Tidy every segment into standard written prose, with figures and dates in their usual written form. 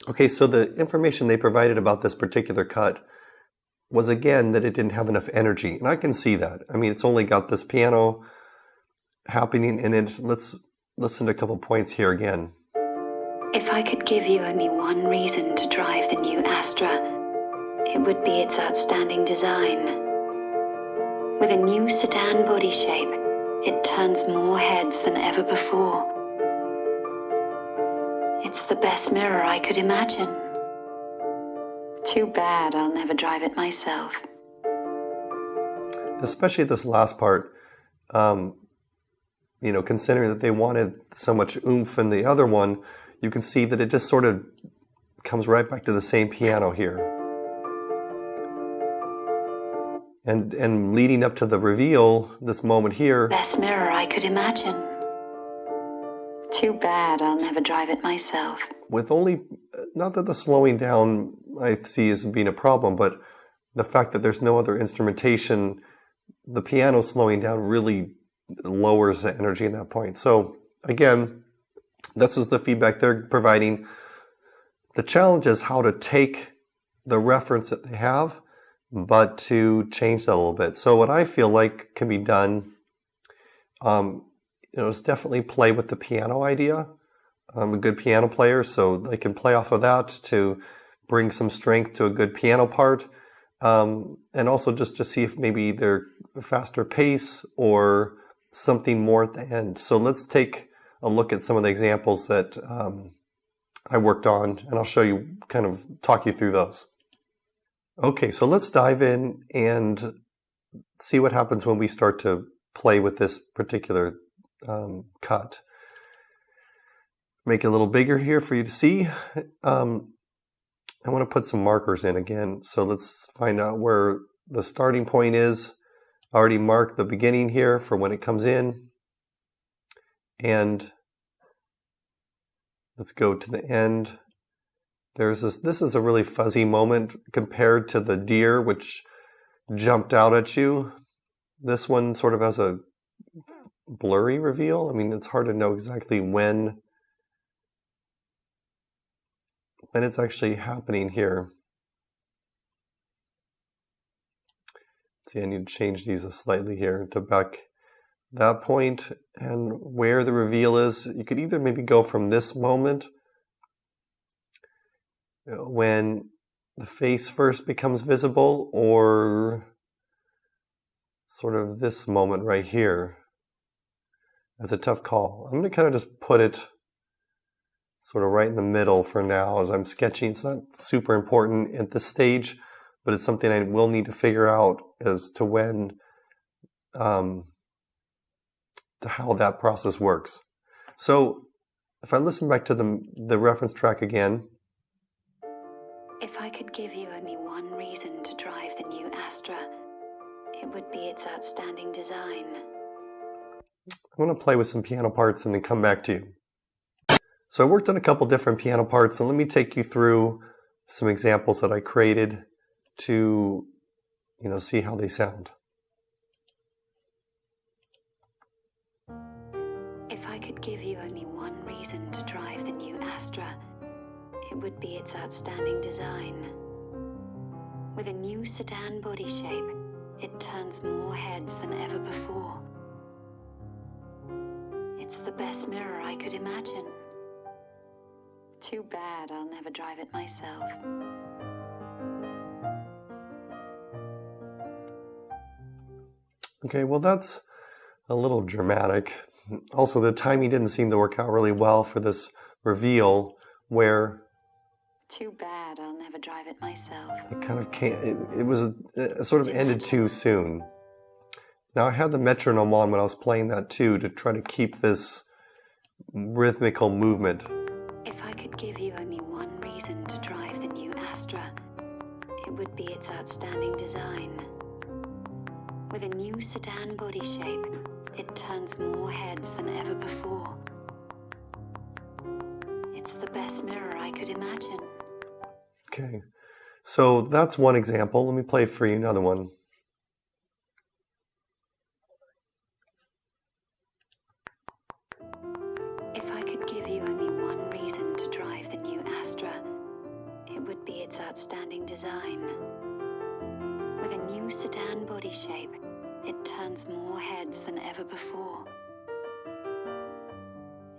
Okay, so the information they provided about this particular cut was, again, that it didn't have enough energy. And I can see that. I mean, it's only got this piano happening in it. Let's listen to a couple points here again. If I could give you only one reason to drive the new Astra, it would be its outstanding design. With a new sedan body shape, it turns more heads than ever before. It's the best mirror I could imagine. Too bad I'll never drive it myself. Especially this last part, considering that they wanted so much oomph in the other one, you can see that it just sort of comes right back to the same piano here. And leading up to the reveal, this moment here. Best mirror I could imagine. Too bad I'll never drive it myself. With only, not that the slowing down I see as being a problem, but the fact that there's no other instrumentation, the piano slowing down really lowers the energy in that point. So again, this is the feedback they're providing. The challenge is how to take the reference that they have, but to change that a little bit. So what I feel like can be done, is definitely play with the piano idea. I'm a good piano player, so they can play off of that to bring some strength to a good piano part, and also just to see if maybe they're a faster pace or something more at the end. So let's take a look at some of the examples that I worked on, and I'll show you, kind of talk you through those. Okay, so let's dive in and see what happens when we start to play with this particular cut. Make it a little bigger here for you to see. I want to put some markers in again. So let's find out where the starting point is. I already marked the beginning here for when it comes in. And let's go to the end. There's this is a really fuzzy moment compared to the deer, which jumped out at you. This one sort of has a blurry reveal. I mean, it's hard to know exactly when it's actually happening here. See, I need to change these slightly here to back that point, and where the reveal is. You could either maybe go from this moment when the face first becomes visible, or sort of this moment right here. That's a tough call. I'm going to kind of just put it sort of right in the middle for now as I'm sketching. It's not super important at this stage, but it's something I will need to figure out as to when, to how that process works. So if I listen back to the reference track again. If I could give you only one reason to drive the new Astra, it would be its outstanding design. I'm going to play with some piano parts and then come back to you. So I worked on a couple different piano parts, and let me take you through some examples that I created to, see how they sound. If I could give you only one reason to drive the new Astra, it would be its outstanding design. With a new sedan body shape, it turns more heads than ever before. It's the best mirror I could imagine. Too bad I'll never drive it myself. Okay, well, that's a little dramatic. Also, the timing didn't seem to work out really well for this reveal, where too bad I'll never drive it myself. It kind of can't. It sort of ended too soon. Now I had the metronome on when I was playing that too, to try to keep this rhythmical movement. If I could give you only one reason to drive the new Astra, it would be its outstanding design. With a new sedan body shape, it turns more heads than ever before. It's the best mirror I could imagine. Okay, so that's one example. Let me play for you another one. If I could give you only one reason to drive the new Astra, outstanding design. With a new sedan body shape, it turns more heads than ever before.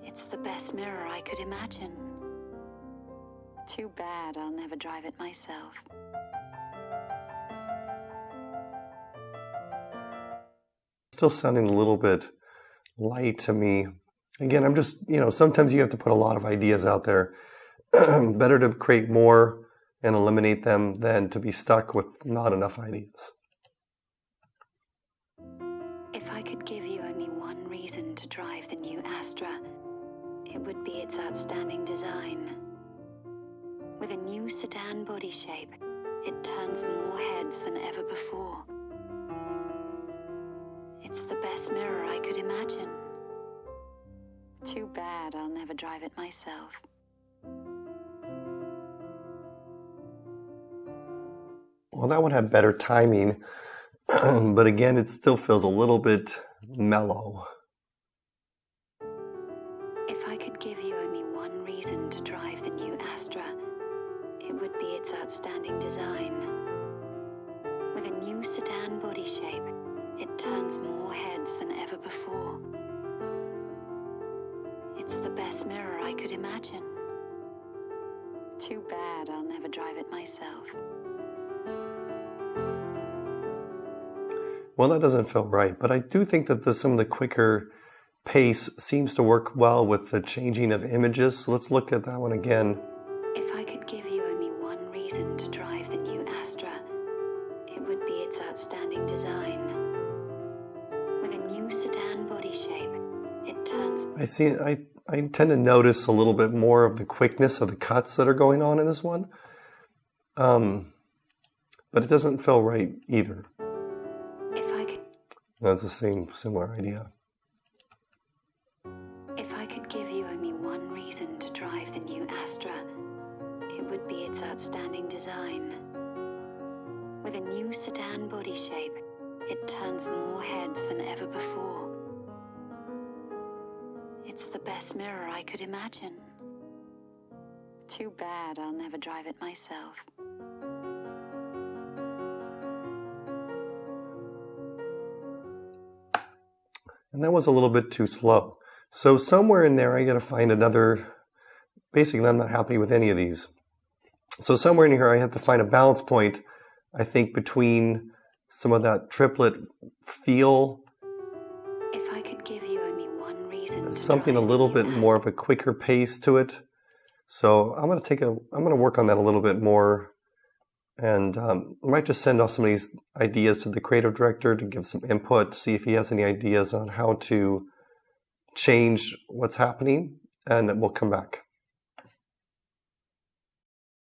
It's the best mirror I could imagine. Too bad I'll never drive it myself. Still sounding a little bit light to me. Again, I'm just, sometimes you have to put a lot of ideas out there. Better to create more and eliminate them than to be stuck with not enough ideas. If I could give you only one reason to drive the new Astra, it would be its outstanding design. With a new sedan body shape, it turns more heads than ever before. It's the best mirror I could imagine. Too bad I'll never drive it myself. Well, that one had better timing, but again, it still feels a little bit mellow. If I could give you only one reason to drive the new Astra, it would be its outstanding design. With a new sedan body shape, it turns more heads than ever before. It's the best mirror I could imagine. Too bad I'll never drive it myself. Well, that doesn't feel right, but I do think that some of the quicker pace seems to work well with the changing of images. So let's look at that one again. If I could give you only one reason to drive the new Astra, it would be its outstanding design. With a new sedan body shape, it turns... I tend to notice a little bit more of the quickness of the cuts that are going on in this one. But it doesn't feel right either. That's the similar idea. If I could give you only one reason to drive the new Astra, it would be its outstanding design. With a new sedan body shape, it turns more heads than ever before. It's the best mirror I could imagine. Too bad I'll never drive it myself. And that was a little bit too slow. So somewhere in there, I got to find another. Basically, I'm not happy with any of these. So somewhere in here, I have to find a balance point, I think, between some of that triplet feel. If I could give you only one reason, something a little bit more of a quicker pace to it. So I'm going to work on that a little bit more. And I might just send off some of these ideas to the creative director to give some input, see if he has any ideas on how to change what's happening, and we'll come back.